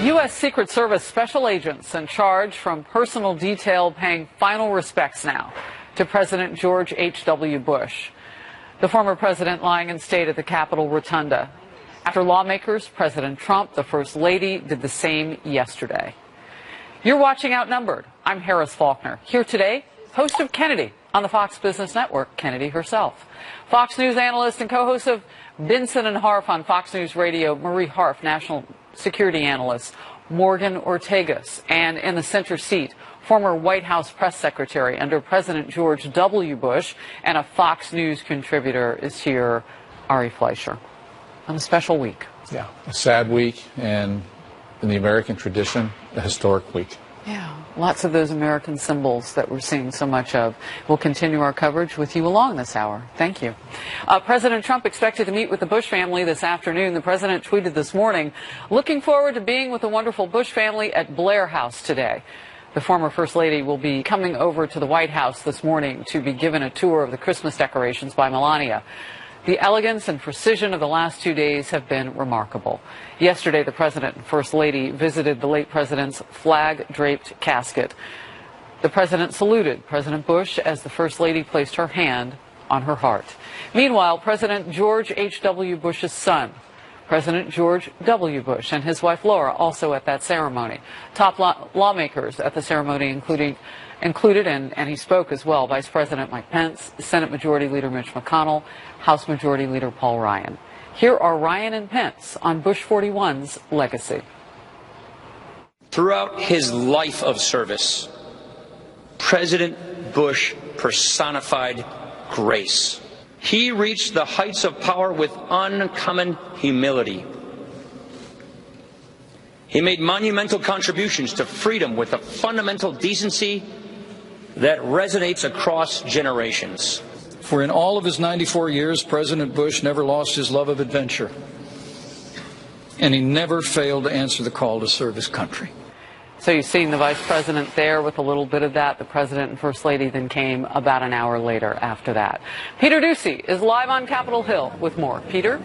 U.S. Secret Service special agents in charge from personal detail paying final respects now to President George H.W. Bush. The former president lying in state at the Capitol Rotunda. After lawmakers, President Trump, the First Lady, did the same yesterday. You're watching Outnumbered. I'm Harris Faulkner. Here today, host of Kennedy on the Fox Business Network, Kennedy herself. Fox News analyst and co-host of Benson and Harf on Fox News Radio, Marie Harf, national security analyst, Morgan Ortagus, and in the center seat, former White House press secretary under President George W. Bush and a Fox News contributor is here, Ari Fleischer, on a special week. Yeah, a sad week, and in the American tradition, a historic week. Yeah, lots of those American symbols that we're seeing so much of. We'll continue our coverage with you along this hour. Thank you. President Trump expected to meet with the Bush family this afternoon. The president tweeted this morning, looking forward to being with the wonderful Bush family at Blair House today. The former First Lady will be coming over to the White House this morning to be given a tour of the Christmas decorations by Melania. The elegance and precision of the last 2 days have been remarkable. Yesterday, the President and First Lady visited the late President's flag-draped casket. The President saluted President Bush as the First Lady placed her hand on her heart. Meanwhile, President George H.W. Bush's son, President George W. Bush, and his wife Laura also at that ceremony. Top lawmakers at the ceremony included, and he spoke as well, Vice President Mike Pence, Senate Majority Leader Mitch McConnell, House Majority Leader Paul Ryan. Here are Ryan and Pence on Bush 41's legacy. Throughout his life of service, President Bush personified grace. He reached the heights of power with uncommon humility. He made monumental contributions to freedom with a fundamental decency that resonates across generations. For in all of his 94 years, President Bush never lost his love of adventure, and he never failed to answer the call to serve his country. So you've seen the Vice President there with a little bit of that. The President and First Lady then came about an hour later after that. Peter Ducey is live on Capitol Hill with more. Peter?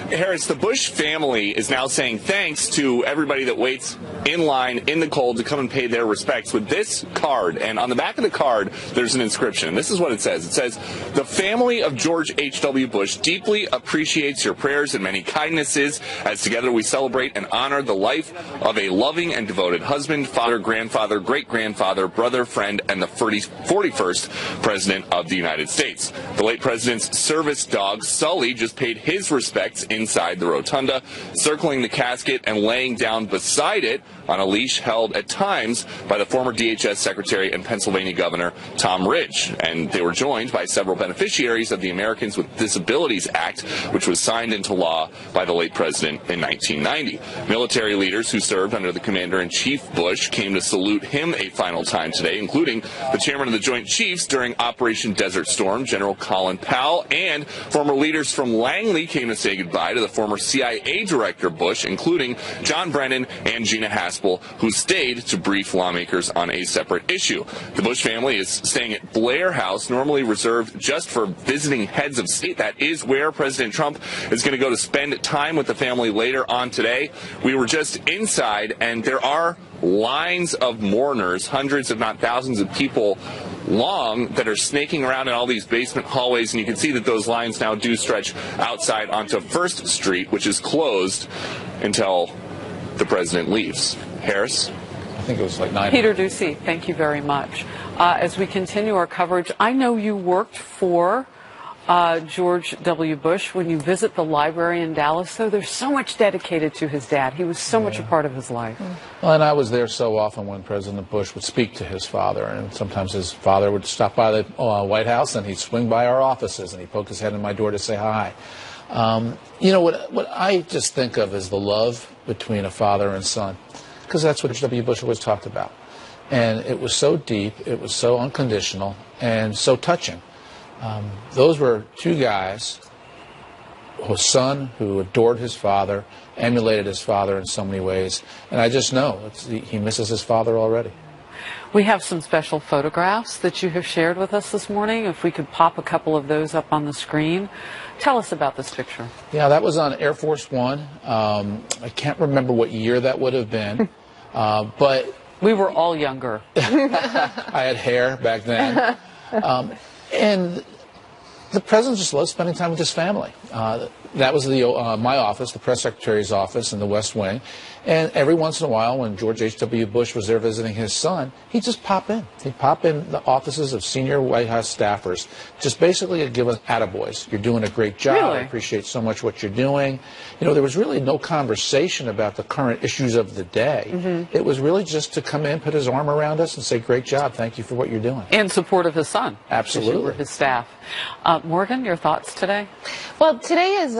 Harris, the Bush family is now saying thanks to everybody that waits in line in the cold to come and pay their respects with this card. And on the back of the card, there's an inscription. This is what it says. It says, "The family of George H.W. Bush deeply appreciates your prayers and many kindnesses as together we celebrate and honor the life of a loving and devoted husband, father, grandfather, great-grandfather, brother, friend, and the 41st President of the United States." The late President's service dog, Sully, just paid his respects inside the rotunda, circling the casket and laying down beside it on a leash held at times by the former DHS Secretary and Pennsylvania Governor Tom Ridge. And they were joined by several beneficiaries of the Americans with Disabilities Act, which was signed into law by the late president in 1990. Military leaders who served under the Commander-in-Chief Bush came to salute him a final time today, including the chairman of the Joint Chiefs during Operation Desert Storm, General Colin Powell, and former leaders from Langley came to say goodbye to the former CIA Director Bush, including John Brennan and Gina Haspel, who stayed to brief lawmakers on a separate issue. The Bush family is staying at Blair House, normally reserved just for visiting heads of state. That is where President Trump is going to go to spend time with the family later on today. We were just inside, and there are lines of mourners, hundreds if not thousands of people long, that are snaking around in all these basement hallways, and you can see that those lines now do stretch outside onto First Street, which is closed until the president leaves. Harris? I think it was like 9. Peter Ducey, thank you very much. As we continue our coverage, I know you worked for George W. Bush. When you visit the library in Dallas, though, there's so much dedicated to his dad. He was so much a part of his life. Well, and I was there so often when President Bush would speak to his father, and sometimes his father would stop by the White House, and he'd swing by our offices, and he'd poke his head in my door to say hi. You know, what I just think of is the love between a father and son, because that's what George W. Bush always talked about. And it was so deep, it was so unconditional, and so touching. Those were two guys, a son who adored his father, emulated his father in so many ways, and I just know he misses his father already. We have some special photographs that you have shared with us this morning. If we could pop a couple of those up on the screen. Tell us about this picture. Yeah, that was on Air Force One. I can't remember what year that would have been, but we were all younger. I had hair back then. And the president just loves spending time with his family. That was my office, the press secretary's office in the West Wing. And every once in a while, when George H.W. Bush was there visiting his son, he'd just pop in. He'd pop in the offices of senior White House staffers, just basically to give us attaboys. You're doing a great job. Really? I appreciate so much what you're doing. You know, there was really no conversation about the current issues of the day. Mm-hmm. It was really just to come in, put his arm around us, and say, great job. Thank you for what you're doing. In support of his son. Absolutely. You were his staff. Morgan, your thoughts today? Well, today is,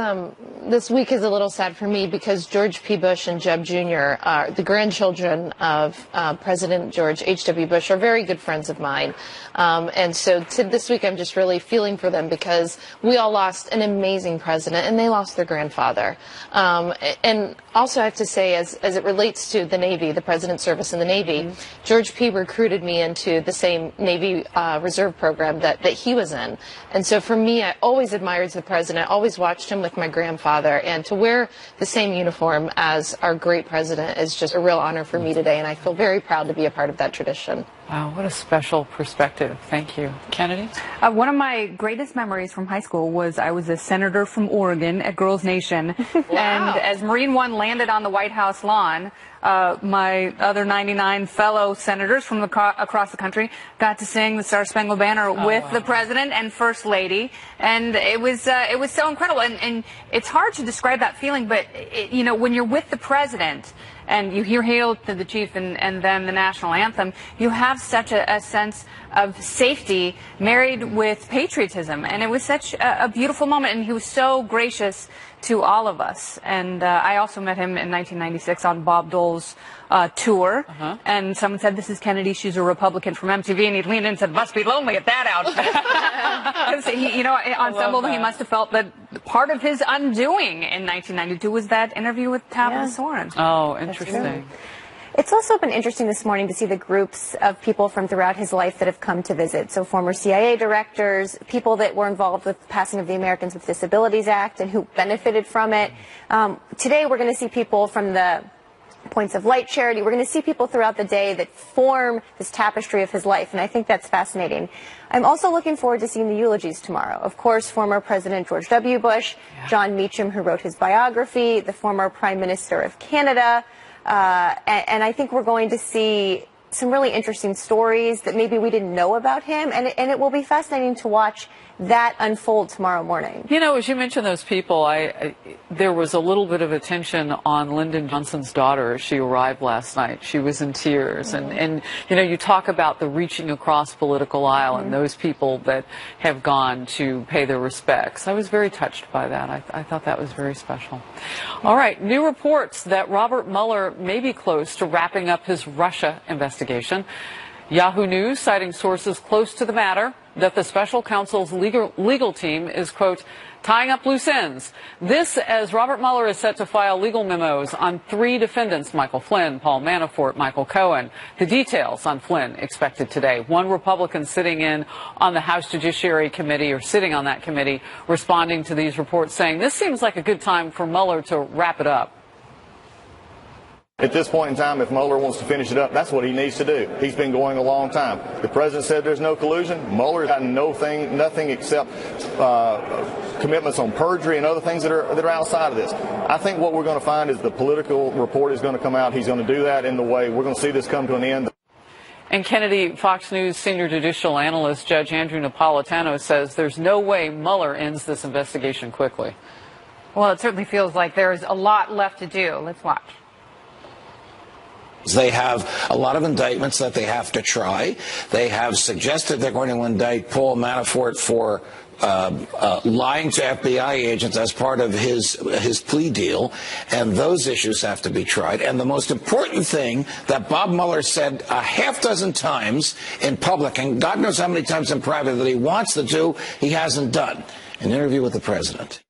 this week is a little sad for me because George P. Bush and Jeb Jr., the grandchildren of President George H.W. Bush, are very good friends of mine. And so this week I'm just really feeling for them because we all lost an amazing president and they lost their grandfather. And also I have to say, as it relates to the Navy, the President's service in the Navy, mm-hmm. George P. recruited me into the same Navy Reserve program that he was in. And so for me, I always admired the president, always watched him with my grandfather, and to wear the same uniform as our great president is just a real honor for me today, and I feel very proud to be a part of that tradition. Wow, what a special perspective. Thank you. Kennedy? One of my greatest memories from high school was I was a senator from Oregon at Girls Nation. Wow. And as Marine One landed on the White House lawn, my other 99 fellow senators from across the country got to sing the Star Spangled Banner with the President and First Lady. And it was so incredible. And it's hard to describe that feeling, but, you know, when you're with the President, and you hear Hail to the Chief and then the national anthem, you have such a sense of safety married with patriotism. And it was such a beautiful moment, and he was so gracious to all of us. And I also met him in 1996 on Bob Dole's tour. Uh-huh. And someone said, this is Kennedy, she's a Republican from MTV. And he leaned in and said, must be lonely at that outfit. Because he, you know, on some level, he must have felt that part of his undoing in 1992 was that interview with Tabitha Soren. Oh, interesting. It's also been interesting this morning to see the groups of people from throughout his life that have come to visit. So former CIA directors, people that were involved with the passing of the Americans with Disabilities Act and who benefited from it. Today we're going to see people from the Points of Light charity. We're going to see people throughout the day that form this tapestry of his life, and I think that's fascinating. I'm also looking forward to seeing the eulogies tomorrow. Of course, former President George W. Bush, John Meacham, who wrote his biography, the former Prime Minister of Canada, and I think we're going to see some really interesting stories that maybe we didn't know about him, and it will be fascinating to watch that unfold tomorrow morning. You know, as you mentioned those people, there was a little bit of attention on Lyndon Johnson's daughter as she arrived last night. She was in tears. Mm-hmm. And you know, you talk about the reaching across political aisle and those people that have gone to pay their respects. I was very touched by that. I thought that was very special. All right, new reports that Robert Mueller may be close to wrapping up his Russia investigation. Yahoo News, citing sources close to the matter, that the special counsel's legal team is, quote, tying up loose ends. This as Robert Mueller is set to file legal memos on 3 defendants, Michael Flynn, Paul Manafort, Michael Cohen. The details on Flynn expected today. One Republican sitting in on the House Judiciary Committee, or sitting on that committee, responding to these reports, saying this seems like a good time for Mueller to wrap it up. At this point in time, if Mueller wants to finish it up, that's what he needs to do. He's been going a long time. The president said there's no collusion. Mueller's got nothing except commitments on perjury and other things that are outside of this. I think what we're going to find is the political report is going to come out. He's going to do that in the way we're going to see this come to an end. And Kennedy, Fox News senior judicial analyst Judge Andrew Napolitano says there's no way Mueller ends this investigation quickly. Well, it certainly feels like there's a lot left to do. Let's watch. They have a lot of indictments that they have to try. They have suggested they're going to indict Paul Manafort for lying to FBI agents as part of his plea deal, and those issues have to be tried. And the most important thing that Bob Mueller said a half dozen times in public, and God knows how many times in private, that he wants to do, he hasn't done. An interview with the president.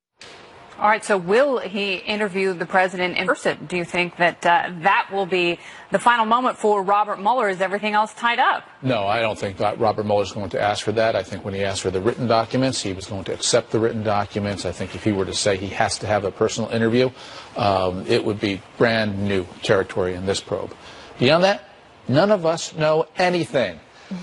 All right, so will he interview the president in person? Do you think that that will be the final moment for Robert Mueller? Is everything else tied up? No, I don't think that Robert Mueller is going to ask for that. I think when he asked for the written documents, he was going to accept the written documents. I think if he were to say he has to have a personal interview, it would be brand new territory in this probe. Beyond that, none of us know anything.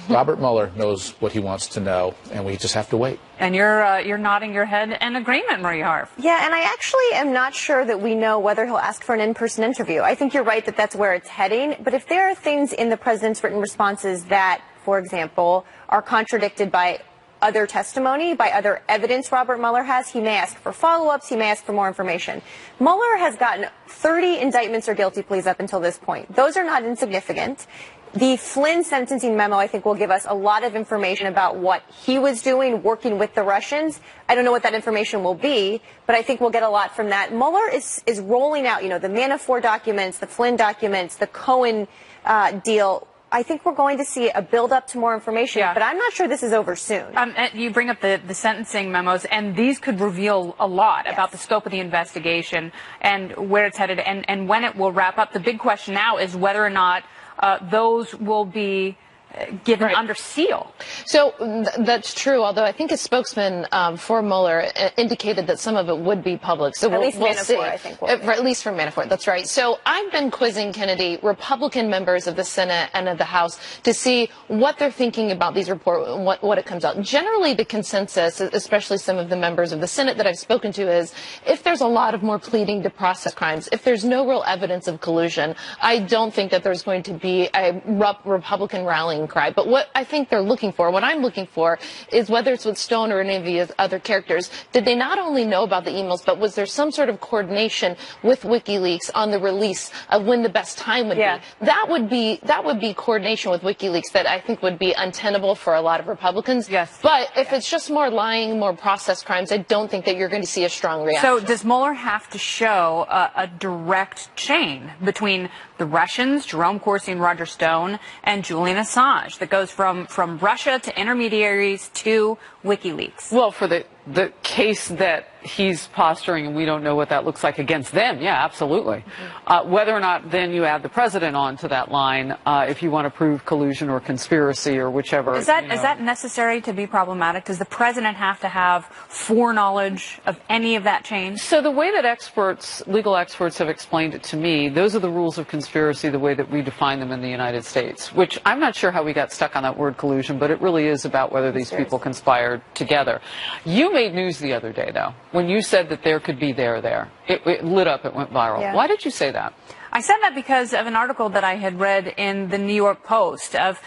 Robert Mueller knows what he wants to know, and we just have to wait. And you're nodding your head in agreement, Marie Harf. Yeah, and I actually am not sure that we know whether he'll ask for an in-person interview. I think you're right that that's where it's heading. But if there are things in the president's written responses that, for example, are contradicted by other testimony, by other evidence Robert Mueller has, he may ask for follow-ups, he may ask for more information. Mueller has gotten 30 indictments or guilty pleas up until this point. Those are not insignificant. The Flynn sentencing memo, I think, will give us a lot of information about what he was doing, working with the Russians. I don't know what that information will be, but I think we'll get a lot from that. Mueller is rolling out, the Manafort documents, the Flynn documents, the Cohen deal. I think we're going to see a build-up to more information, but I'm not sure this is over soon. You bring up the sentencing memos, and these could reveal a lot about the scope of the investigation and where it's headed and when it will wrap up. The big question now is whether or not those will be given under seal. So that's true, although I think a spokesman for Mueller indicated that some of it would be public. So we'll see. I think. At least for Manafort, that's right. So I've been quizzing, Kennedy, Republican members of the Senate and of the House to see what they're thinking about these reports, what it comes out. Generally, the consensus, especially some of the members of the Senate that I've spoken to, is if there's a lot of more pleading to process crimes, if there's no real evidence of collusion, I don't think that there's going to be a Republican rallying cry. But what I think they're looking for, what I'm looking for, is whether it's with Stone or any of the other characters, did they not only know about the emails, but was there some sort of coordination with WikiLeaks on the release of when the best time would be? That would be coordination with WikiLeaks that I think would be untenable for a lot of Republicans. Yes. But if it's just more lying, more process crimes, I don't think that you're going to see a strong reaction. So does Mueller have to show a direct chain between the Russians, Jerome Corsi and Roger Stone, and Julian Assange that goes from Russia to intermediaries to WikiLeaks? Well, for the case that he's posturing, and we don't know what that looks like against them, yeah, absolutely. Whether or not then you add the president on to that line, if you want to prove collusion or conspiracy or whichever. Is that necessary to be problematic? Does the president have to have foreknowledge of any of that change? So the way that legal experts have explained it to me, those are the rules of conspiracy, the way that we define them in the United States, which I'm not sure how we got stuck on that word collusion, but it really is about whether these people conspired together. You made news the other day, though, when you said that there could be there. It lit up, it went viral. Yeah. Why did you say that? I said that because of an article that I had read in the New York Post of,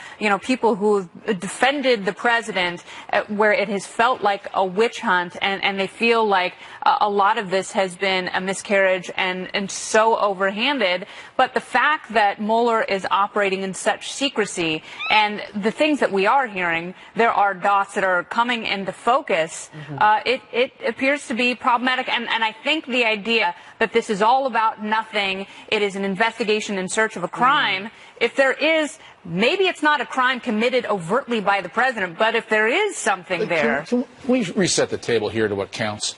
people who defended the president where it has felt like a witch hunt and they feel like a lot of this has been a miscarriage and so overhanded. But the fact that Mueller is operating in such secrecy and the things that we are hearing, there are dots that are coming into focus. It appears to be problematic. And I think the idea that this is all about nothing, it is an investigation in search of a crime. If there is, maybe it's not a crime committed overtly by the president, but if there is something there. Can we reset the table here to what counts?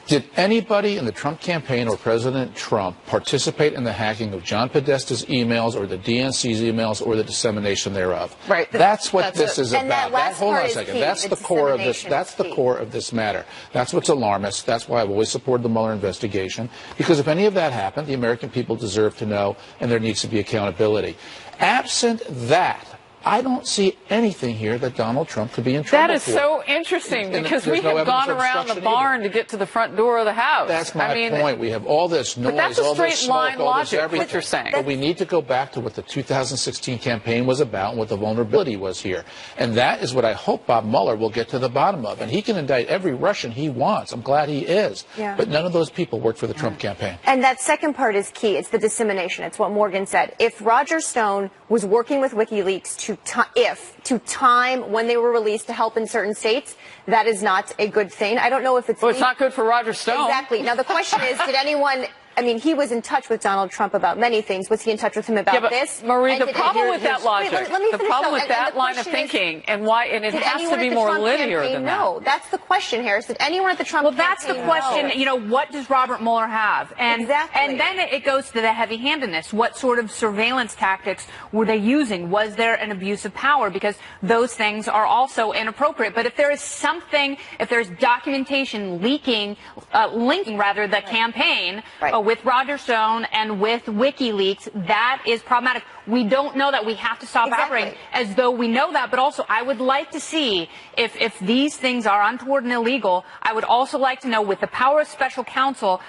Did anybody in the Trump campaign or President Trump participate in the hacking of John Podesta's emails or the DNC's emails or the dissemination thereof? Right. That's what this is about. Hold on a second. Key. That's the core of this. That's the core of this matter. That's what's alarmist. That's why I've always supported the Mueller investigation. Because if any of that happened, the American people deserve to know, and there needs to be accountability. Absent that, I don't see anything here that Donald Trump could be in trouble for. That is so interesting because we no have gone around the barn to get to the front door of the house. That's my point. We have all this noise, but that's a all straight this smoke, line all this logic, everything. what you're saying. But we need to go back to what the 2016 campaign was about and what the vulnerability was here. And that is what I hope Bob Mueller will get to the bottom of. And he can indict every Russian he wants. I'm glad he is. Yeah. But none of those people worked for the Trump campaign. And that second part is key. It's the dissemination. It's what Morgan said. If Roger Stone was working with WikiLeaks to time when they were released to help in certain states, that is not a good thing. I don't know if it's... Well, it's not good for Roger Stone. Exactly. Now, the question is, did anyone I mean, he was in touch with Donald Trump about many things. Was he in touch with him about this? Marie, the problem with that logic, the problem with that line of thinking, and it has to be more linear than that. No, that's the question, Harris. Did anyone at the Trump campaign that's the question. know? You know, what does Robert Mueller have? And then it goes to the heavy-handedness. What sort of surveillance tactics were they using? Was there an abuse of power? Because those things are also inappropriate. But if there is something, if there's documentation linking the campaign with Roger Stone and with WikiLeaks, that is problematic. We don't know that. We have to stop operating as though we know that. But also, I would like to see if these things are untoward and illegal. I would also like to know, with the power of special counsel,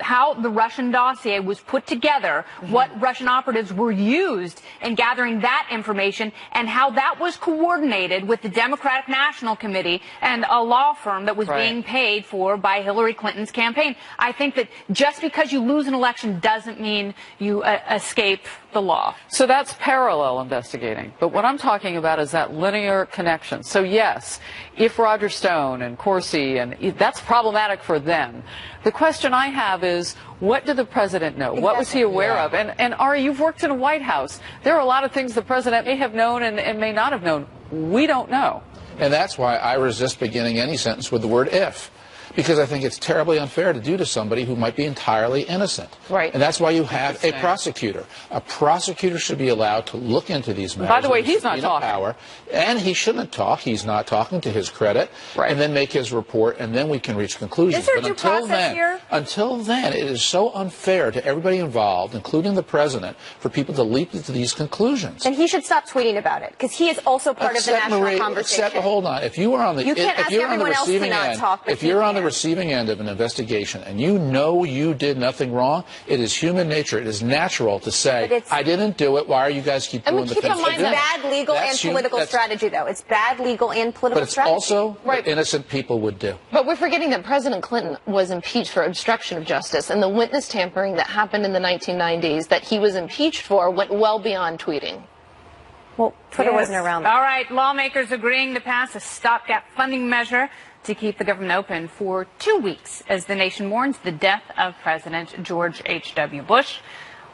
how the Russian dossier was put together, what Russian operatives were used in gathering that information, and how that was coordinated with the Democratic National Committee and a law firm that was being paid for by Hillary Clinton's campaign. I think that just because you lose an election doesn't mean you escape the law. So that's parallel investigating. But what I'm talking about is that linear connection. So yes, if Roger Stone and Corsi, and that's problematic for them. The question I have is, what did the president know? What was he aware of? And Ari, you've worked in a White House. There are a lot of things the president may have known and may not have known. We don't know. And that's why I resist beginning any sentence with the word if. Because I think it's terribly unfair to do to somebody who might be entirely innocent. Right. And that's why you have a prosecutor. A prosecutor should be allowed to look into these matters. By the way, he's not talking. Power, and he shouldn't talk. He's not talking, to his credit. Right. And then make his report, and then we can reach conclusions. Is there due process here? Until then, it is so unfair to everybody involved, including the president, for people to leap into these conclusions. And he should stop tweeting about it, because he is also part of the national conversation. Hold on. If you are on the, if you're on the receiving end, if you're on the receiving end of an investigation and you know you did nothing wrong, it is human nature. It is natural to say, I didn't do it. Why are you guys keep doing the things? And we keep in mind bad legal and political strategy, though. It's bad legal and political strategy. But it's also what innocent people would do. But we're forgetting that President Clinton was impeached for obstruction of justice, and the witness tampering that happened in the 1990s that he was impeached for went well beyond tweeting. Well, Twitter wasn't around. All right, lawmakers agreeing to pass a stopgap funding measure to keep the government open for 2 weeks as the nation mourns the death of President George H.W. Bush.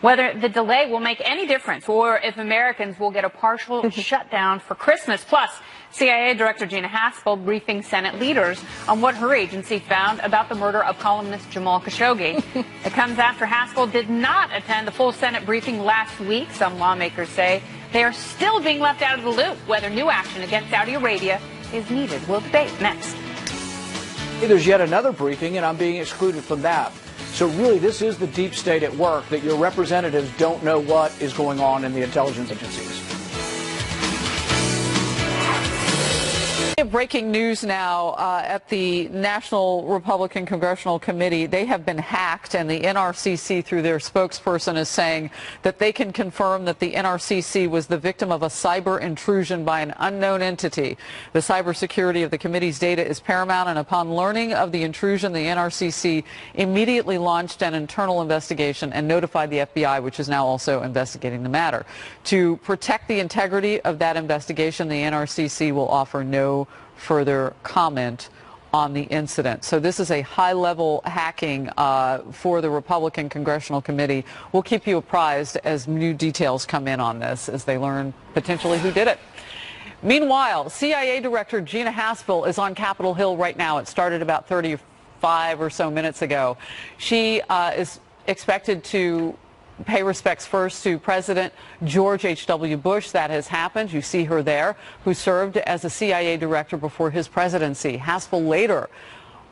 Whether the delay will make any difference or if Americans will get a partial shutdown for Christmas. Plus, CIA Director Gina Haspel briefing Senate leaders on what her agency found about the murder of columnist Jamal Khashoggi. It comes after Haspel did not attend the full Senate briefing last week. Some lawmakers say they are still being left out of the loop whether new action against Saudi Arabia is needed. We'll debate next. There's yet another briefing, and I'm being excluded from that. So really, this is the deep state at work, that your representatives don't know what is going on in the intelligence agencies. Breaking news now at the National Republican Congressional Committee. They have been hacked, and the NRCC, through their spokesperson, is saying that they can confirm that the NRCC was the victim of a cyber intrusion by an unknown entity. The cybersecurity of the committee's data is paramount, and upon learning of the intrusion, the NRCC immediately launched an internal investigation and notified the FBI, which is now also investigating the matter. To protect the integrity of that investigation, the NRCC will offer no further comment on the incident. So this is a high-level hacking for the Republican Congressional Committee. We'll keep you apprised as new details come in on this, as they learn potentially who did it. Meanwhile, CIA Director Gina Haspel is on Capitol Hill right now. It started about 35 or so minutes ago. She is expected to pay respects first to President George H.W. Bush. That has happened. You see her there, who served as a CIA director before his presidency. Haspel later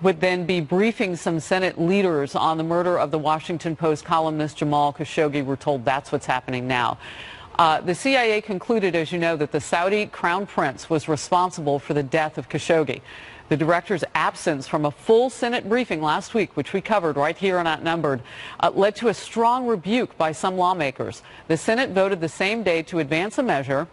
would then be briefing some Senate leaders on the murder of the Washington Post columnist Jamal Khashoggi. We're told that's what's happening now. The CIA concluded, as you know, that the Saudi crown prince was responsible for the death of Khashoggi. The director's absence from a full Senate briefing last week, which we covered right here on Outnumbered, led to a strong rebuke by some lawmakers. The Senate voted the same day to advance a measure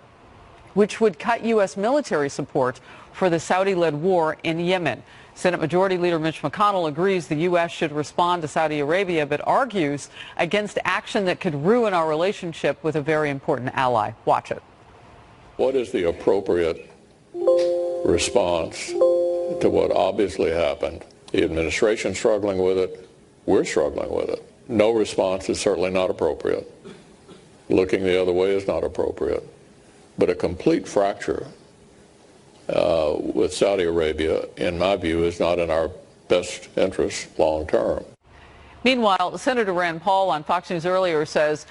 which would cut U.S. military support for the Saudi-led war in Yemen. Senate Majority Leader Mitch McConnell agrees the U.S. should respond to Saudi Arabia, but argues against action that could ruin our relationship with a very important ally. Watch it. What is the appropriate response to what obviously happened? The administration's struggling with it. We're struggling with it. No response is certainly not appropriate. Looking the other way is not appropriate. But a complete fracture with Saudi Arabia, in my view, is not in our best interest long term. Meanwhile, Senator Rand Paul on Fox News earlier says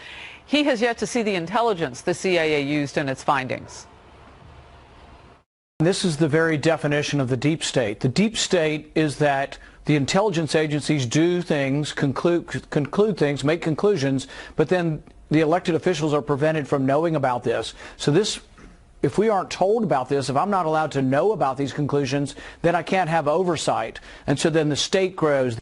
he has yet to see the intelligence the CIA used in its findings. This is the very definition of the deep state. The deep state is that the intelligence agencies do things, conclude things, make conclusions, but then the elected officials are prevented from knowing about this. So this, if we aren't told about this, if I'm not allowed to know about these conclusions, then I can't have oversight. And so then the state grows.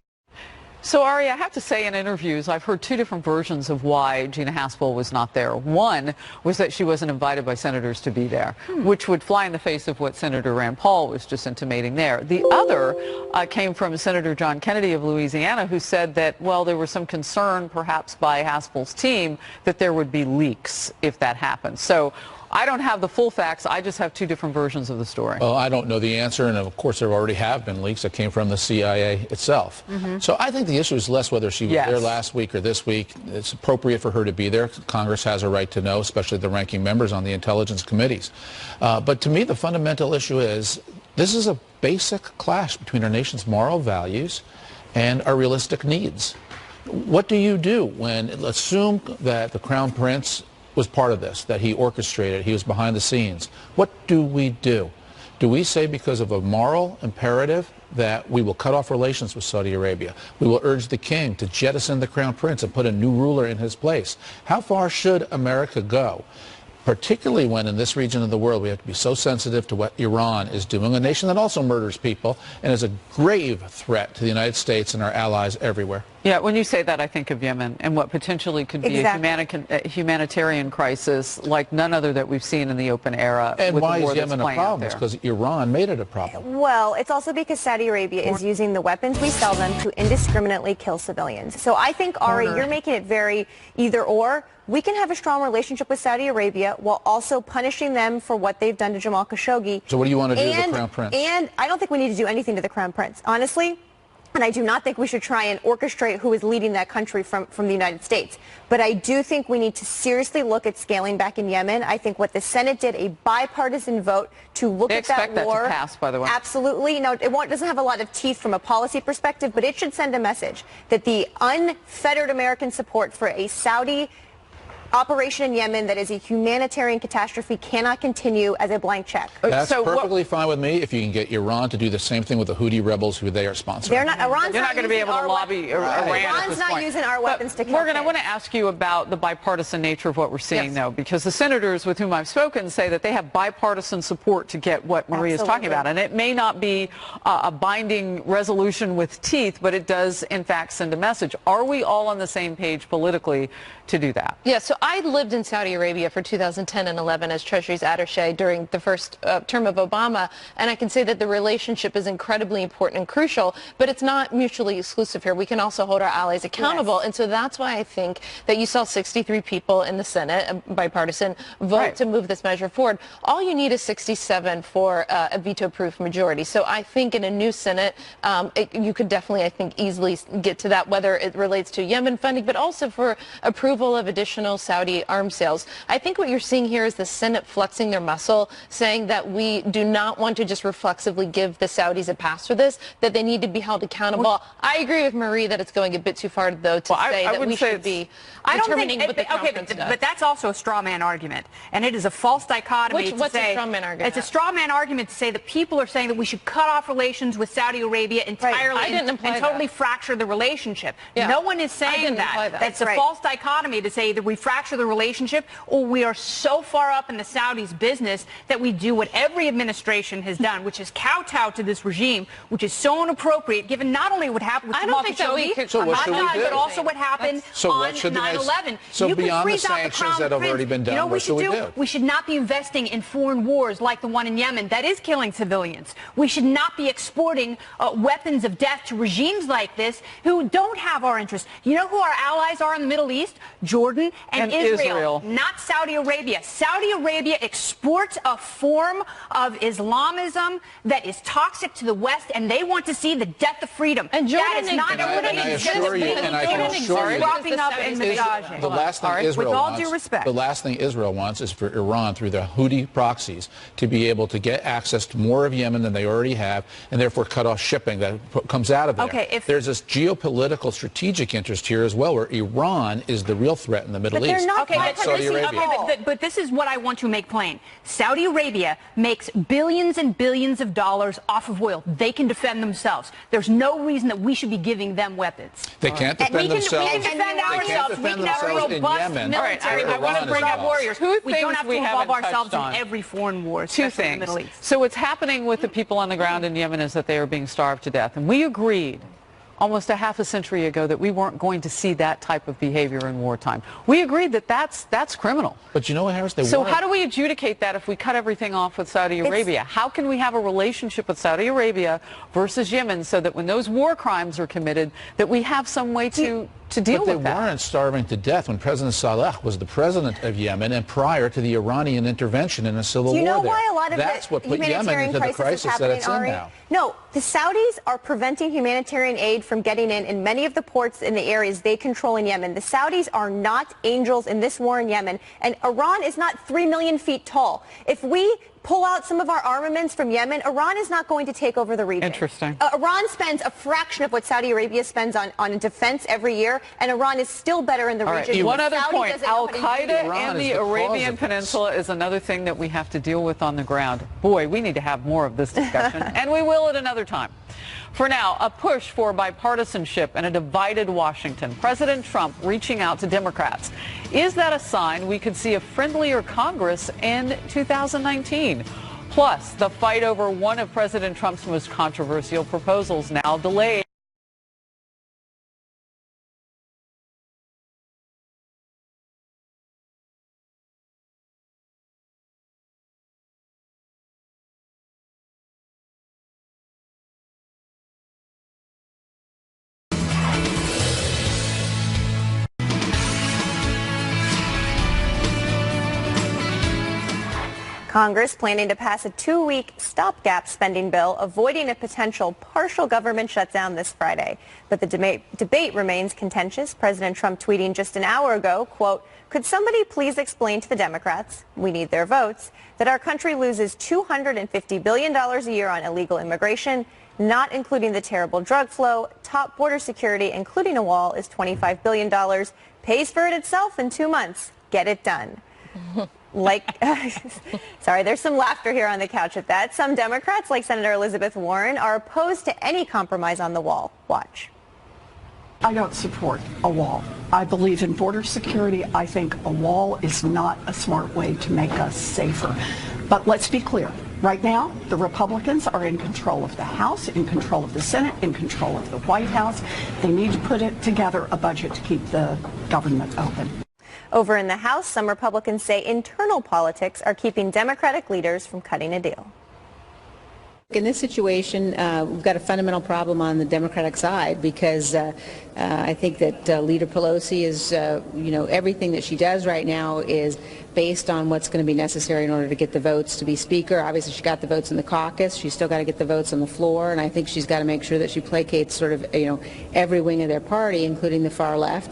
So, Ari, I have to say in interviews, I've heard two different versions of why Gina Haspel was not there. One was that she wasn't invited by senators to be there, which would fly in the face of what Senator Rand Paul was just intimating there. The other came from Senator John Kennedy of Louisiana, who said that, well, there was some concern, perhaps by Haspel's team, that there would be leaks if that happened. So I don't have the full facts. I just have two different versions of the story. Well, I don't know the answer, and of course there already have been leaks that came from the CIA itself. So I think the issue is less whether she was there last week or this week. It's appropriate for her to be there. Congress has a right to know, especially the ranking members on the intelligence committees. But to me, the fundamental issue is this is a basic clash between our nation's moral values and our realistic needs. What do you do when, assume that the Crown Prince was part of this, that he orchestrated, he was behind the scenes? What do we do? Do we say because of a moral imperative that we will cut off relations with Saudi Arabia? We will urge the king to jettison the Crown Prince and put a new ruler in his place. How far should America go? Particularly when in this region of the world we have to be so sensitive to what Iran is doing, a nation that also murders people and is a grave threat to the United States and our allies everywhere. Yeah, when you say that, I think of Yemen and what potentially could be a humanitarian crisis like none other that we've seen in the open era. And why is Yemen a problem? problem? It's because Iran made it a problem. Well, it's also because Saudi Arabia is using the weapons we sell them to indiscriminately kill civilians. So I think, Ari, you're making it very either or. We can have a strong relationship with Saudi Arabia while also punishing them for what they've done to Jamal Khashoggi. So what do you want to do to the Crown Prince? And I don't think we need to do anything to the Crown Prince, honestly. And I do not think we should try and orchestrate who is leading that country from the United States. But I do think we need to seriously look at scaling back in Yemen. I think what the Senate did, a bipartisan vote to look at that war. They expect that to pass, by the way. Absolutely. No, it doesn't have a lot of teeth from a policy perspective, but it should send a message that the unfettered American support for a Saudi operation in Yemen that is a humanitarian catastrophe cannot continue as a blank check. That's perfectly fine with me if you can get Iran to do the same thing with the Houthi rebels who they are sponsoring. They're not. Iran's You're not going to be able to lobby Iran. Iran's not using our weapons to kill Morgan, I want to ask you about the bipartisan nature of what we're seeing, though, because the senators with whom I've spoken say that they have bipartisan support to get what Marie is talking about. And it may not be a binding resolution with teeth, but it does, in fact, send a message. Are we all on the same page politically to do that? Yeah, so I lived in Saudi Arabia for 2010 and 11 as Treasury's attaché during the first term of Obama, and I can say that the relationship is incredibly important and crucial, but it's not mutually exclusive here. We can also hold our allies accountable, and so that's why I think that you saw 63 people in the Senate, bipartisan, vote to move this measure forward. All you need is 67 for a veto-proof majority. So I think in a new Senate, you could definitely, I think, easily get to that, whether it relates to Yemen funding, but also for approval of additional Saudi arms sales. I think what you're seeing here is the Senate flexing their muscle, saying that we do not want to just reflexively give the Saudis a pass for this, that they need to be held accountable. I agree with Marie that it's going a bit too far, though, to say that we should be determining what the conference does. But that's also a straw man argument, and it is a false dichotomy to what's say. A straw man argument? It's a straw man argument to say that people are saying that we should cut off relations with Saudi Arabia entirely and totally fracture the relationship. No one is saying that. That's a false dichotomy to say that we fracture the relationship, or we are so far up in the Saudis' business that we do what every administration has done, which is kowtow to this regime, which is so inappropriate given not only what happened with Jamal Khashoggi, but also what happened on 9/11. So beyond the sanctions that have already been done, what should we do? We should not be investing in foreign wars like the one in Yemen that is killing civilians. We should not be exporting weapons of death to regimes like this who don't have our interests. You know who our allies are in the Middle East? Jordan and and Israel, not Saudi Arabia. Saudi Arabia exports a form of Islamism that is toxic to the West, and they want to see the death of freedom. And Jordan that is not and I assure you, propping up in misogyny. The last thing Israel with all wants, due respect, the last thing Israel wants is for Iran, through the Houthi proxies, to be able to get access to more of Yemen than they already have, and therefore cut off shipping that comes out of there. Okay, there's this geopolitical strategic interest here as well, where Iran is the real threat in the Middle East. But Saudi Arabia. but this is what I want to make plain. Saudi Arabia makes billions and billions of dollars off of oil. They can defend themselves. There's no reason that we should be giving them weapons. They can't defend themselves. We can defend ourselves. We can have a robust military. I want to bring up warriors. We don't have to involve ourselves in every foreign war, especially in the Middle East. So what's happening with the people on the ground in Yemen is that they are being starved to death. And we agreed almost a half a century ago that we weren't going to see that type of behavior in wartime. We agreed that that's criminal. But you know what, Harris? So how do we adjudicate that if we cut everything off with Saudi Arabia? How can we have a relationship with Saudi Arabia versus Yemen so that when those war crimes are committed, that we have some way to deal with that? But they weren't starving to death when President Saleh was the president of Yemen and prior to the Iranian intervention in a civil war there. Do you know why a lot of That's what put Yemen into the crisis that it's in now. No, the Saudis are preventing humanitarian aid from getting in many of the ports in the areas they control in Yemen. The Saudis are not angels in this war in Yemen, and Iran is not 3 million feet tall. If we pull out some of our armaments from Yemen, Iran is not going to take over the region. Interesting. Iran spends a fraction of what Saudi Arabia spends on defense every year, and Iran is still better in the region. One other point, Al-Qaeda and the Arabian Peninsula is another thing that we have to deal with on the ground. Boy, we need to have more of this discussion, and we will at another time. For now, a push for bipartisanship and a divided Washington. President Trump reaching out to Democrats. Is that a sign we could see a friendlier Congress in 2019? Plus, the fight over one of President Trump's most controversial proposals now delayed. Congress planning to pass a 2-week stopgap spending bill, avoiding a potential partial government shutdown this Friday. But the debate remains contentious. President Trump tweeting just an hour ago, quote, "Could somebody please explain to the Democrats, we need their votes, that our country loses $250 billion a year on illegal immigration, not including the terrible drug flow, top border security, including a wall, is $25 billion, pays for it itself in 2 months. Get it done." Sorry, there's some laughter here on the couch at that. Some Democrats, like Senator Elizabeth Warren, are opposed to any compromise on the wall. Watch. I don't support a wall. I believe in border security. I think a wall is not a smart way to make us safer. But let's be clear. Right now, the Republicans are in control of the House, in control of the Senate, in control of the White House. They need to put together a budget to keep the government open. Over in the House, some Republicans say internal politics are keeping Democratic leaders from cutting a deal. In this situation, we've got a fundamental problem on the Democratic side because I think that Leader Pelosi is, everything that she does right now is based on what's going to be necessary in order to get the votes to be Speaker. Obviously, she got the votes in the caucus. She's still got to get the votes on the floor, and I think she's got to make sure that she placates sort of, every wing of their party, including the far left.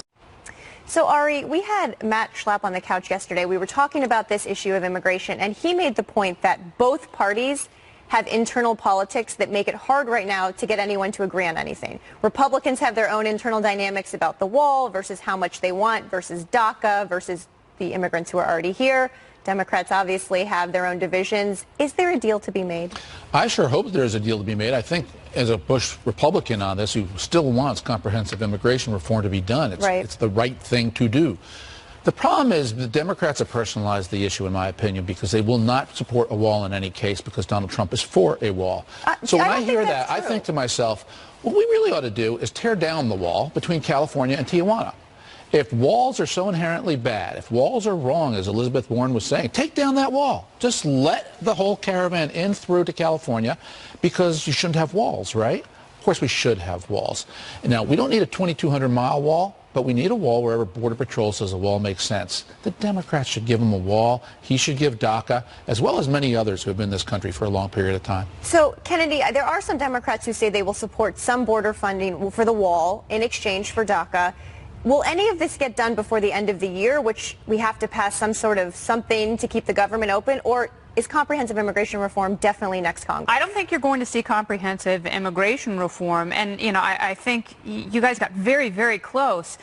So, Ari, we had Matt Schlapp on the couch yesterday. We were talking about this issue of immigration, and he made the point that both parties have internal politics that make it hard right now to get anyone to agree on anything. Republicans have their own internal dynamics about the wall versus how much they want versus DACA versus the immigrants who are already here. Democrats obviously have their own divisions. Is there a deal to be made? I sure hope there's a deal to be made. I think as a Bush Republican on this who still wants comprehensive immigration reform to be done, it's the right thing to do. The problem is the Democrats have personalized the issue, in my opinion, because they will not support a wall in any case because Donald Trump is for a wall. So when I hear that, I think to myself, what we really ought to do is tear down the wall between California and Tijuana. If walls are so inherently bad, if walls are wrong, as Elizabeth Warren was saying, take down that wall. Just let the whole caravan in through to California because you shouldn't have walls, right? Of course we should have walls. Now, we don't need a 2,200-mile wall, but we need a wall wherever Border Patrol says a wall makes sense. The Democrats should give him a wall. He should give DACA, as well as many others who have been in this country for a long period of time. So, Kennedy, there are some Democrats who say they will support some border funding for the wall in exchange for DACA. Will any of this get done before the end of the year, which we have to pass some sort of something to keep the government open, or is comprehensive immigration reform definitely next Congress? I don't think you're going to see comprehensive immigration reform. And, you know, I think you guys got very, very close.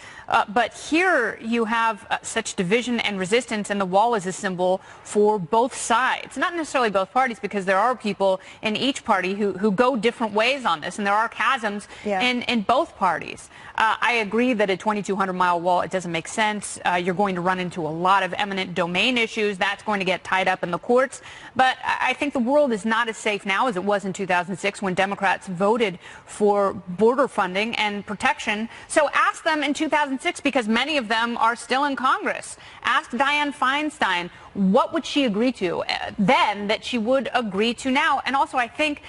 But here you have such division and resistance, and the wall is a symbol for both sides. Not necessarily both parties, because there are people in each party who go different ways on this, and there are chasms in both parties. I agree that a 2,200-mile wall, it doesn't make sense. You're going to run into a lot of eminent domain issues. That's going to get tied up in the courts. But I think the world is not as safe now as it was in 2006 when Democrats voted for border funding and protection. So ask them in 2006, because many of them are still in Congress. Ask Dianne Feinstein, what would she agree to then that she would agree to now? And also, I think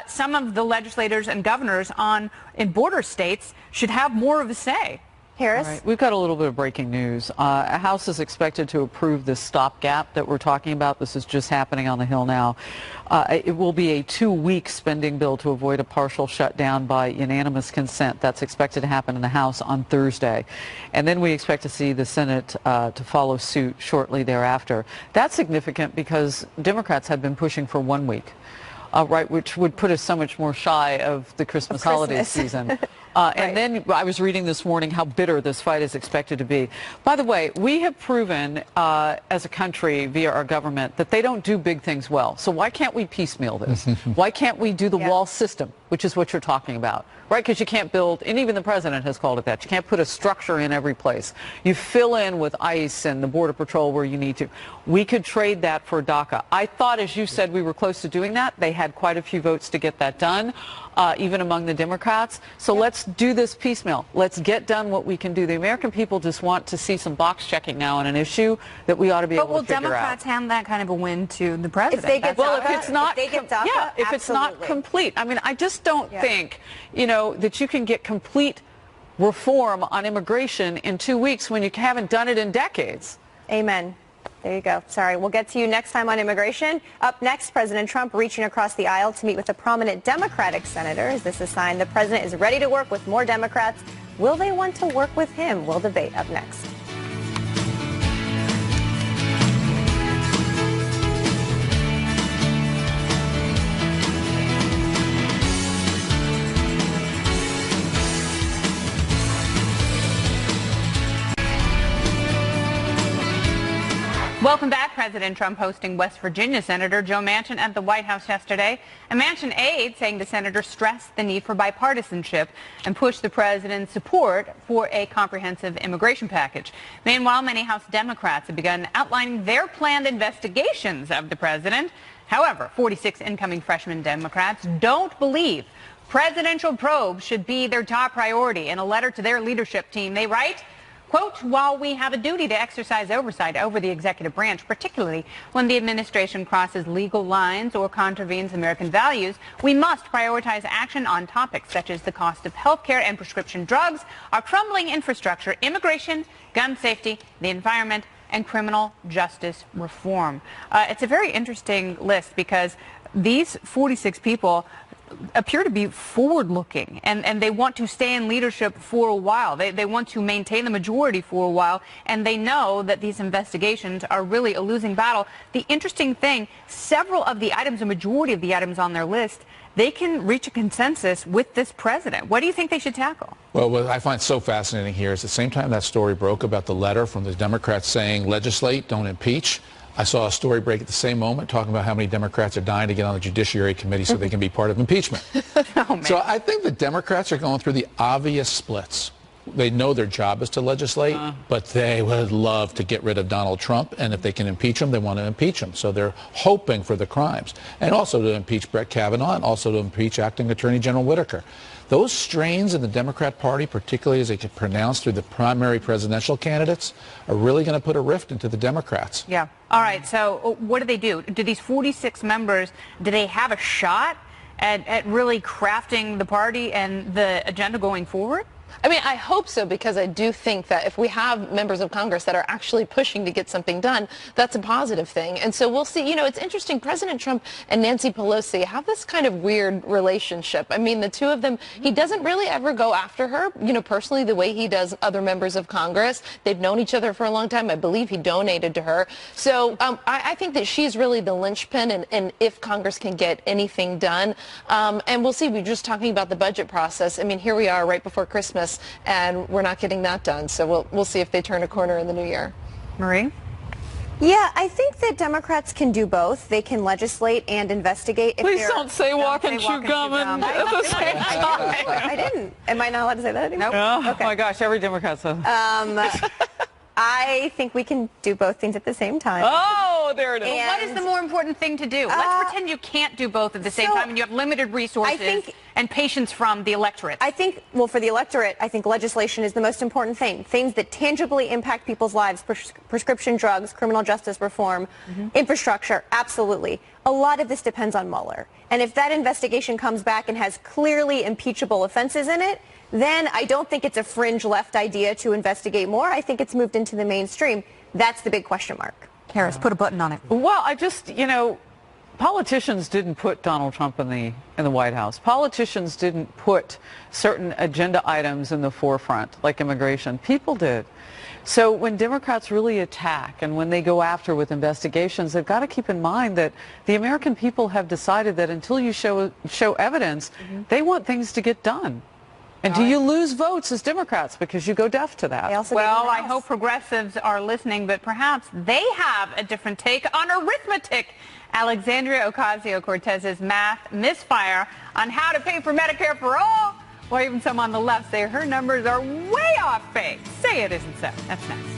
some of the legislators and governors in border states should have more of a say. Harris? All right. We've got a little bit of breaking news. A House is expected to approve this stopgap that we're talking about. This is just happening on the Hill now. It will be a 2-week spending bill to avoid a partial shutdown by unanimous consent. That's expected to happen in the House on Thursday. And then we expect to see the Senate to follow suit shortly thereafter. That's significant because Democrats have been pushing for 1 week. Right, which would put us so much more shy of the Christmas holiday season. And then I was reading this morning how bitter this fight is expected to be. By the way, we have proven as a country via our government that they don't do big things well. So why can't we piecemeal this? Why can't we do the wall system, which is what you're talking about? Right, because you can't build, and even the president has called it that, you can't put a structure in every place. You fill in with ICE and the Border Patrol where you need to. We could trade that for DACA. I thought, as you said, we were close to doing that. They had quite a few votes to get that done, even among the Democrats. So let's do this piecemeal. Let's get done what we can do. The American people just want to see some box checking now on an issue that we ought to be able to figure out. But will Democrats hand that kind of a win to the president? If they get well, DACA, if it's not, if it's not complete. I mean, I just don't think, you know, that you can get complete reform on immigration in 2 weeks when you haven't done it in decades. Amen. There you go. Sorry. We'll get to you next time on immigration. Up next, President Trump reaching across the aisle to meet with a prominent Democratic senator. Is this a sign the president is ready to work with more Democrats? Will they want to work with him? We'll debate up next. Welcome back. President Trump hosting West Virginia Senator Joe Manchin at the White House yesterday. A Manchin aide saying the senator stressed the need for bipartisanship and pushed the president's support for a comprehensive immigration package. Meanwhile, many House Democrats have begun outlining their planned investigations of the president. However, 46 incoming freshman Democrats don't believe presidential probes should be their top priority. In a letter to their leadership team, they write, quote, while we have a duty to exercise oversight over the executive branch, particularly when the administration crosses legal lines or contravenes American values, we must prioritize action on topics such as the cost of health care and prescription drugs, our crumbling infrastructure, immigration, gun safety, the environment, and criminal justice reform. It's a very interesting list because these 46 people appear to be forward-looking, and they want to stay in leadership for a while. They want to maintain the majority for a while, and they know that these investigations are really a losing battle. The interesting thing, several of the items, a majority of the items on their list, they can reach a consensus with this president. What do you think they should tackle? Well, what I find so fascinating here is at the same time that story broke about the letter from the Democrats saying legislate, don't impeach, I saw a story break at the same moment talking about how many Democrats are dying to get on the Judiciary Committee so they can be part of impeachment. So I think the Democrats are going through the obvious splits. They know their job is to legislate, but they would love to get rid of Donald Trump, and if they can impeach him, they want to impeach him. So they're hoping for the crimes, and also to impeach Brett Kavanaugh, and also to impeach Acting Attorney General Whitaker. Those strains in the Democrat Party, particularly as they get pronounced through the primary presidential candidates, are really going to put a rift into the Democrats. Yeah. All right. So what do they do? Do these 46 members, do they have a shot at really crafting the party and the agenda going forward? I mean, I hope so, because I do think that if we have members of Congress that are actually pushing to get something done, that's a positive thing. And so we'll see. You know, it's interesting. President Trump and Nancy Pelosi have this kind of weird relationship. I mean, the two of them, he doesn't really ever go after her, you know, personally, the way he does other members of Congress. They've known each other for a long time. I believe he donated to her. So I think that she's really the linchpin, and if Congress can get anything done. And we'll see. We're just talking about the budget process. I mean, here we are right before Christmas, and we're not getting that done. So we'll see if they turn a corner in the new year. Marie? Yeah, I think that Democrats can do both. They can legislate and investigate. Please don't say walk and chew gum at the same time. I didn't. Am I not allowed to say that anymore? Oh, okay. My gosh, every Democrat says. I think we can do both things at the same time. Oh, there it is. What is the more important thing to do? Let's pretend you can't do both at the same time and you have limited resources and patience from the electorate. I think, well, for the electorate, I think legislation is the most important thing. Things that tangibly impact people's lives, prescription drugs, criminal justice reform, infrastructure, absolutely. A lot of this depends on Mueller. And if that investigation comes back and has clearly impeachable offenses in it, then I don't think it's a fringe left idea to investigate more. I think it's moved into the mainstream. That's the big question mark. Harris, put a button on it. Well, I just, you know, politicians didn't put Donald Trump in the White House. Politicians didn't put certain agenda items in the forefront, like immigration. People did. So when Democrats really attack and when they go after with investigations, they've got to keep in mind that the American people have decided that until you show evidence, they want things to get done. And do you lose votes as Democrats because you go deaf to that? Well, I hope progressives are listening, but perhaps they have a different take on arithmetic. Alexandria Ocasio-Cortez's math misfire on how to pay for Medicare for all. Well, even some on the left say her numbers are way off base. Say it isn't so. That's next.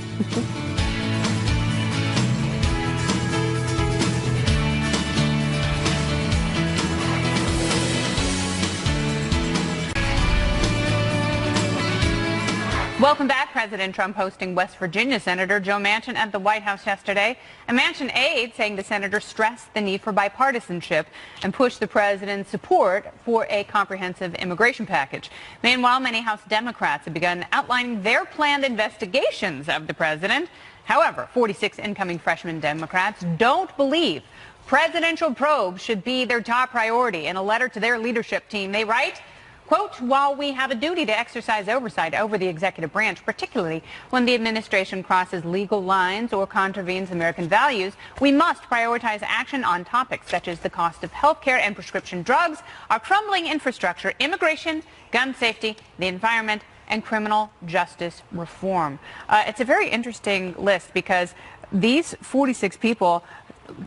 Welcome back. President Trump hosting West Virginia Senator Joe Manchin at the White House yesterday. A Manchin aide saying the senator stressed the need for bipartisanship and pushed the president's support for a comprehensive immigration package. Meanwhile, many House Democrats have begun outlining their planned investigations of the president. However, 46 incoming freshman Democrats don't believe presidential probes should be their top priority. In a letter to their leadership team, they write, quote, while we have a duty to exercise oversight over the executive branch, particularly when the administration crosses legal lines or contravenes American values, we must prioritize action on topics such as the cost of health care and prescription drugs, our crumbling infrastructure, immigration, gun safety, the environment, and criminal justice reform. It's a very interesting list because these 46 people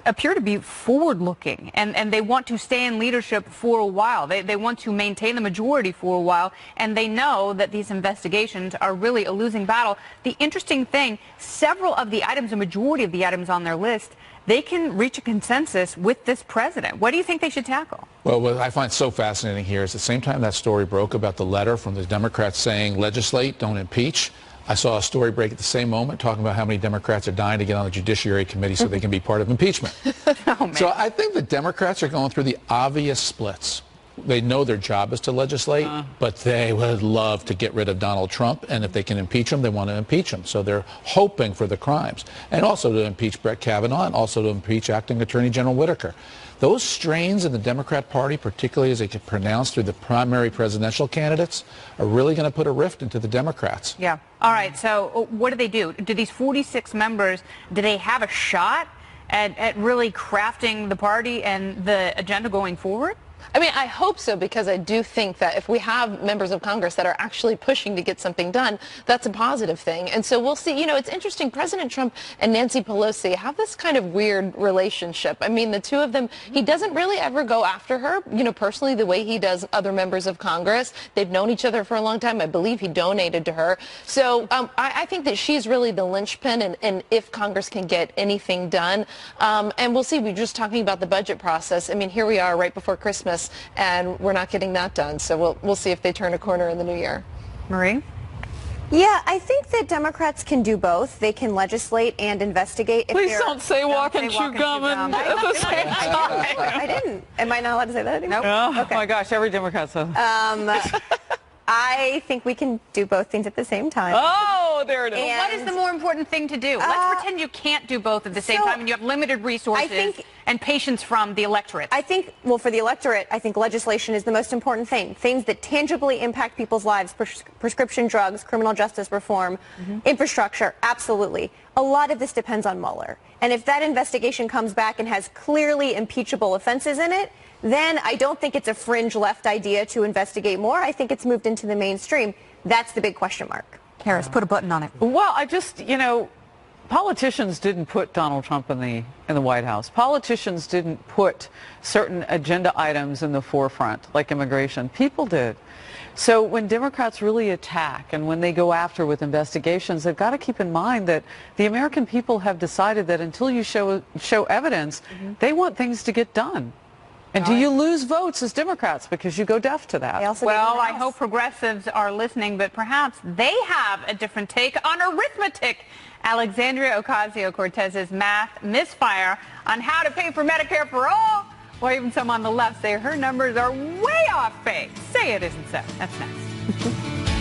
appear to be forward-looking, and they want to stay in leadership for a while. They want to maintain the majority for a while, and they know that these investigations are really a losing battle. The interesting thing, several of the items, a majority of the items on their list, they can reach a consensus with this president. What do you think they should tackle? Well, what I find so fascinating here is the same time that story broke about the letter from the Democrats saying legislate, don't impeach, I saw a story break at the same moment talking about how many Democrats are dying to get on the Judiciary Committee so they can be part of impeachment. So I think the Democrats are going through the obvious splits. They know their job is to legislate, but they would love to get rid of Donald Trump, and if they can impeach him, they want to impeach him. So they're hoping for the crimes, and also to impeach Brett Kavanaugh, and also to impeach Acting Attorney General Whitaker. Those strains in the Democrat Party, particularly as they get pronounced through the primary presidential candidates, are really going to put a rift into the Democrats. Yeah. All right. So what do? Do these 46 members, do they have a shot at really crafting the party and the agenda going forward? I mean, I hope so, because I do think that if we have members of Congress that are actually pushing to get something done, that's a positive thing. And so we'll see. You know, it's interesting. President Trump and Nancy Pelosi have this kind of weird relationship. I mean, the two of them, he doesn't really ever go after her, you know, personally, the way he does other members of Congress. They've known each other for a long time. I believe he donated to her. So I think that she's really the linchpin, and if Congress can get anything done. And we'll see. We're just talking about the budget process. I mean, here we are right before Christmas, and we're not getting that done. So we'll see if they turn a corner in the new year. Marie? Yeah, I think that Democrats can do both. They can legislate and investigate. Please don't say walk and chew gum at the same time. I didn't. Am I not allowed to say that anymore? Oh, my gosh, every Democrat says. I think we can do both things at the same time. Oh, there it is. Well, what is the more important thing to do? Let's pretend you can't do both at the same time and you have limited resources and patience from the electorate. I think, well, for the electorate, I think legislation is the most important thing. Things that tangibly impact people's lives, prescription drugs, criminal justice reform, infrastructure, absolutely. A lot of this depends on Mueller. And if that investigation comes back and has clearly impeachable offenses in it, then I don't think it's a fringe left idea to investigate more. I think it's moved into the mainstream. That's the big question mark. Harris, put a button on it. Well, I just, you know, politicians didn't put Donald Trump in the White House. Politicians didn't put certain agenda items in the forefront, like immigration. People did. So when Democrats really attack and when they go after with investigations, they've got to keep in mind that the American people have decided that until you show evidence, they want things to get done. And do you lose votes as Democrats because you go deaf to that? Well, I hope progressives are listening, but perhaps they have a different take on arithmetic. Alexandria Ocasio-Cortez's math misfire on how to pay for Medicare for all. Well, even some on the left say her numbers are way off base. Say it isn't so. That's next.